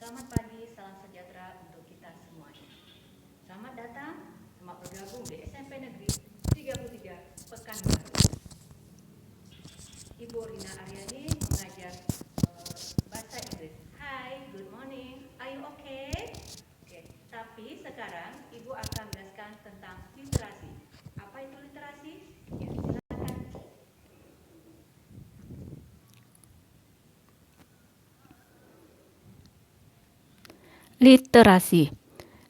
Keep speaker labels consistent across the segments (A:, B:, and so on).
A: Selamat pagi, salam sejahtera untuk kita semuanya. Selamat datang, selamat bergabung di SMP Negeri 33 Pekanbaru. Ibu Rina Aryani mengajar bahasa Inggris. Hi, good morning. Are you okay? Oke, tapi sekarang Ibu akan menjelaskan tentang literasi. Apa itu literasi? Ya, silakan.
B: Literasi.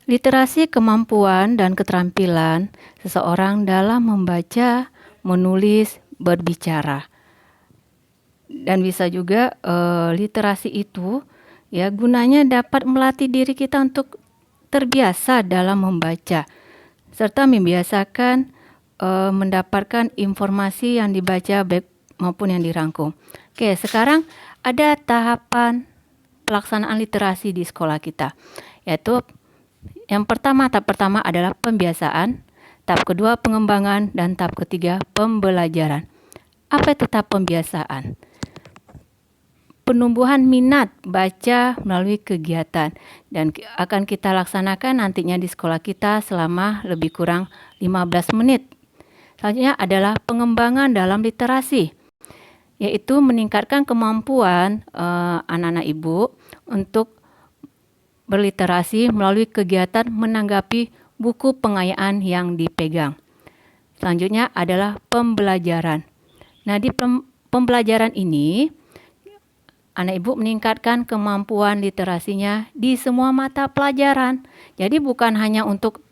B: Literasi kemampuan dan keterampilan seseorang dalam membaca, menulis, berbicara. Dan bisa juga literasi itu ya gunanya dapat melatih diri kita untuk terbiasa dalam membaca serta membiasakan mendapatkan informasi yang dibaca baik maupun yang dirangkum. Oke, sekarang ada tahapan pelaksanaan literasi di sekolah kita, yaitu yang pertama, tahap pertama adalah pembiasaan, tahap kedua pengembangan, dan tahap ketiga pembelajaran. Apa itu tahap pembiasaan? Penumbuhan minat baca melalui kegiatan dan akan kita laksanakan nantinya di sekolah kita selama lebih kurang 15 menit. Selanjutnya adalah pengembangan dalam literasi, yaitu meningkatkan kemampuan anak-anak ibu untuk berliterasi melalui kegiatan menanggapi buku pengayaan yang dipegang. Selanjutnya adalah pembelajaran. Nah, di pembelajaran ini, anak ibu meningkatkan kemampuan literasinya di semua mata pelajaran. Jadi bukan hanya untuk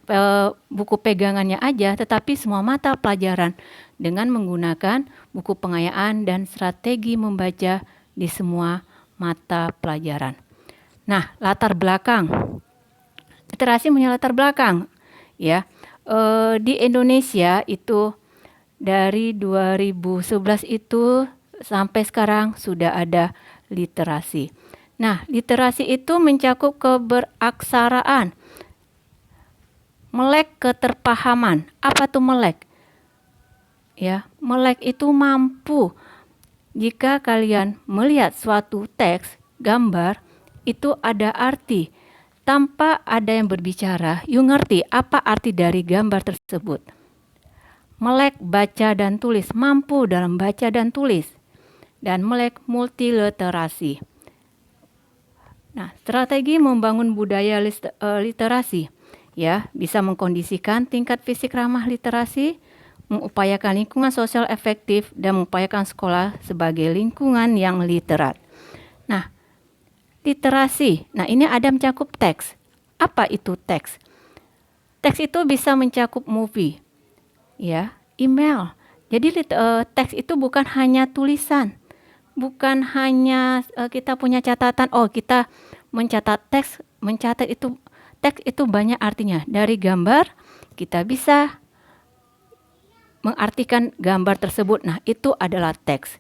B: buku pegangannya aja, tetapi semua mata pelajaran dengan menggunakan buku pengayaan dan strategi membaca di semua mata pelajaran. Nah, latar belakang. Literasi punya latar belakang, ya. Di Indonesia itu dari 2011 itu sampai sekarang sudah ada literasi. Nah, literasi itu mencakup keberaksaraan, melek keterpahaman. Apa tuh melek? Ya, melek itu mampu jika kalian melihat suatu teks, gambar, itu ada arti. Tanpa ada yang berbicara, you ngerti apa arti dari gambar tersebut. Melek baca dan tulis, mampu dalam baca dan tulis. Dan melek multiliterasi. Nah, strategi membangun budaya literasi, ya, bisa mengkondisikan tingkat fisik ramah literasi, mengupayakan lingkungan sosial efektif, dan mengupayakan sekolah sebagai lingkungan yang literat. Nah, literasi. Nah, ini ada mencakup teks. Apa itu teks? Teks itu bisa mencakup movie, ya, email. Jadi teks itu bukan hanya tulisan, bukan hanya kita punya catatan. Oh, kita mencatat teks, mencatat itu teks itu banyak artinya. Dari gambar kita bisa mengartikan gambar tersebut. Nah, itu adalah teks.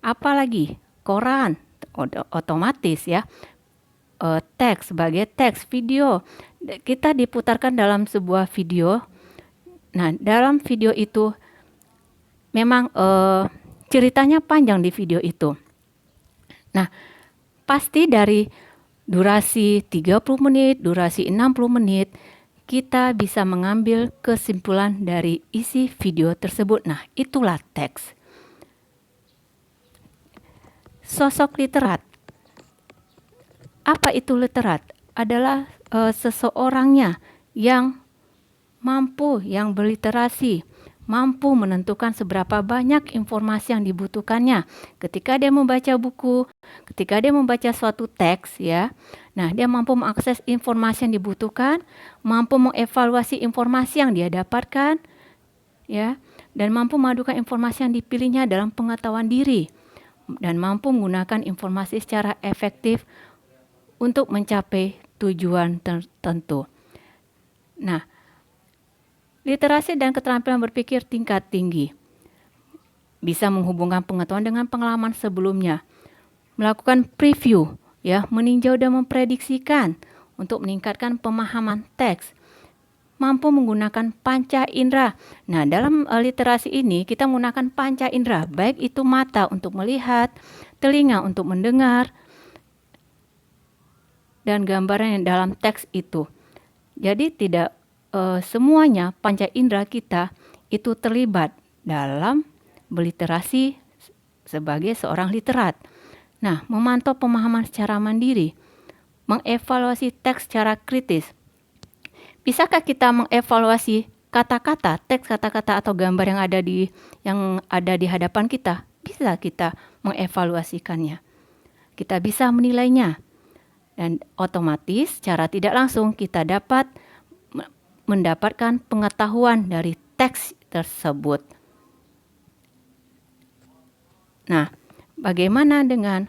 B: Apalagi koran, otomatis ya. Teks sebagai teks, video kita diputarkan dalam sebuah video. Nah, dalam video itu memang ceritanya panjang di video itu. Nah, pasti dari durasi 30 menit, durasi 60 menit, kita bisa mengambil kesimpulan dari isi video tersebut. Nah, itulah teks. Sosok literat. Apa itu literat? Adalah seseorangnya yang mampu, yang berliterasi, mampu menentukan seberapa banyak informasi yang dibutuhkannya ketika dia membaca buku, ketika dia membaca suatu teks, ya. Nah, dia mampu mengakses informasi yang dibutuhkan, mampu mengevaluasi informasi yang dia dapatkan, ya, dan mampu memadukan informasi yang dipilihnya dalam pengetahuan diri, dan mampu menggunakan informasi secara efektif untuk mencapai tujuan tertentu. Nah, literasi dan keterampilan berpikir tingkat tinggi bisa menghubungkan pengetahuan dengan pengalaman sebelumnya, melakukan preview, ya, meninjau dan memprediksikan untuk meningkatkan pemahaman teks, mampu menggunakan panca indera. Nah, dalam literasi ini kita menggunakan panca indera, baik itu mata untuk melihat, telinga untuk mendengar, dan gambaran yang dalam teks itu. Jadi tidak semuanya panca indera kita itu terlibat dalam berliterasi sebagai seorang literat. Nah, memantau pemahaman secara mandiri, mengevaluasi teks secara kritis. Bisakah kita mengevaluasi kata-kata, teks kata-kata atau gambar yang ada di hadapan kita? Bisa kita mengevaluasikannya. Kita bisa menilainya. Dan otomatis secara tidak langsung kita dapat mendapatkan pengetahuan dari teks tersebut. Nah, bagaimana dengan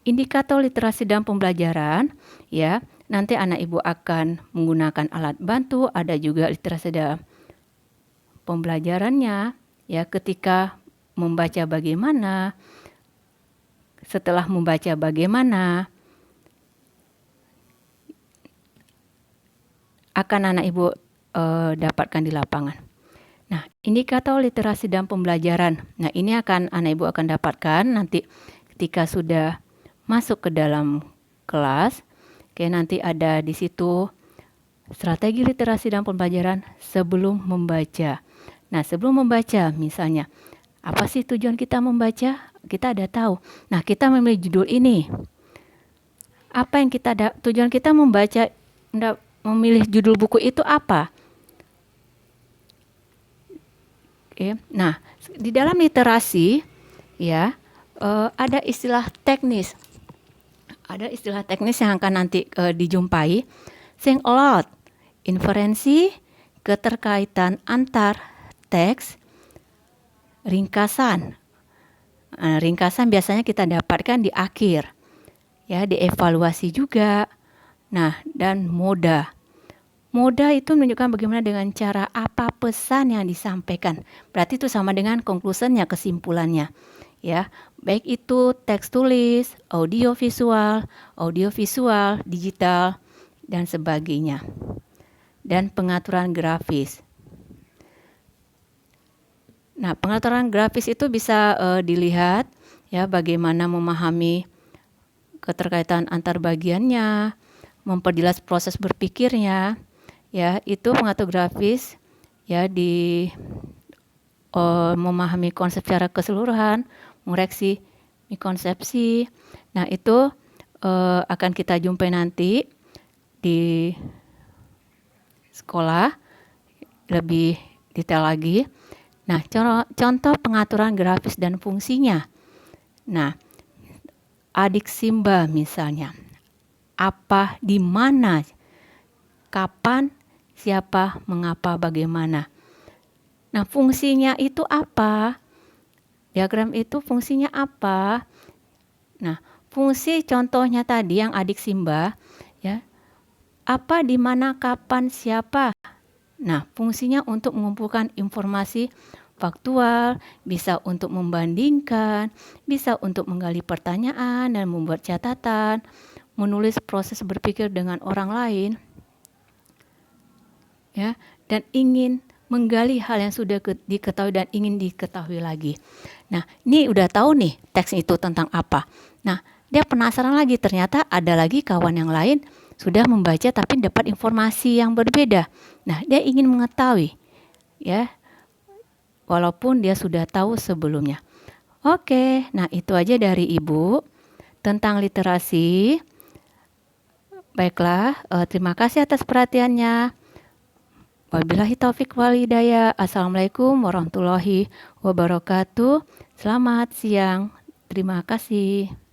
B: indikator literasi dalam pembelajaran? Ya, nanti anak ibu akan menggunakan alat bantu, ada juga literasi dalam pembelajarannya. Ya, ketika membaca bagaimana, setelah membaca bagaimana, akan anak ibu dapatkan di lapangan. Nah, indikator literasi dalam pembelajaran. Nah, ini anak ibu akan dapatkan nanti ketika sudah masuk ke dalam kelas. Oke, nanti ada di situ strategi literasi dalam pembelajaran sebelum membaca. Nah, sebelum membaca misalnya, apa sih tujuan kita membaca? Kita ada tahu. Nah, kita memilih judul ini. Apa yang tujuan kita membaca, memilih judul buku itu apa? Oke. Nah, di dalam literasi ya ada istilah teknis. Ada istilah teknis yang akan nanti dijumpai. Think aloud, inferensi, keterkaitan antar teks, ringkasan. Ringkasan biasanya kita dapatkan di akhir. Ya, dievaluasi juga. Nah, dan moda. Moda itu menunjukkan bagaimana dengan cara apa pesan yang disampaikan. Berarti itu sama dengan conclusionnya, kesimpulannya. Ya, baik itu teks tulis, audio visual, digital, dan sebagainya. Dan pengaturan grafis. Nah, pengaturan grafis itu bisa dilihat ya bagaimana memahami keterkaitan antar bagiannya, memperjelas proses berpikirnya. Ya, itu pengatur grafis ya di memahami konsep secara keseluruhan, mengoreksi konsepsi. Nah, itu akan kita jumpai nanti di sekolah lebih detail lagi. Nah, contoh pengaturan grafis dan fungsinya. Nah, adik Simba misalnya. Apa, di mana, kapan, siapa, mengapa, bagaimana. Nah, fungsinya itu apa? Diagram itu fungsinya apa? Nah, fungsi contohnya tadi yang adik Simba, ya. Apa, di mana, kapan, siapa. Nah, fungsinya untuk mengumpulkan informasi faktual, bisa untuk membandingkan, bisa untuk menggali pertanyaan dan membuat catatan, menulis proses berpikir dengan orang lain. Ya, dan ingin menggali hal yang sudah diketahui dan ingin diketahui lagi. Nah, ini udah tahu nih teks itu tentang apa. Nah, dia penasaran lagi, ternyata ada lagi kawan yang lain sudah membaca tapi dapat informasi yang berbeda. Nah, dia ingin mengetahui ya, walaupun dia sudah tahu sebelumnya. Oke, nah itu aja dari Ibu tentang literasi. Baiklah, terima kasih atas perhatiannya. Wabillahi taufik wal hidayah. Assalamualaikum warahmatullahi wabarakatuh. Selamat siang. Terima kasih.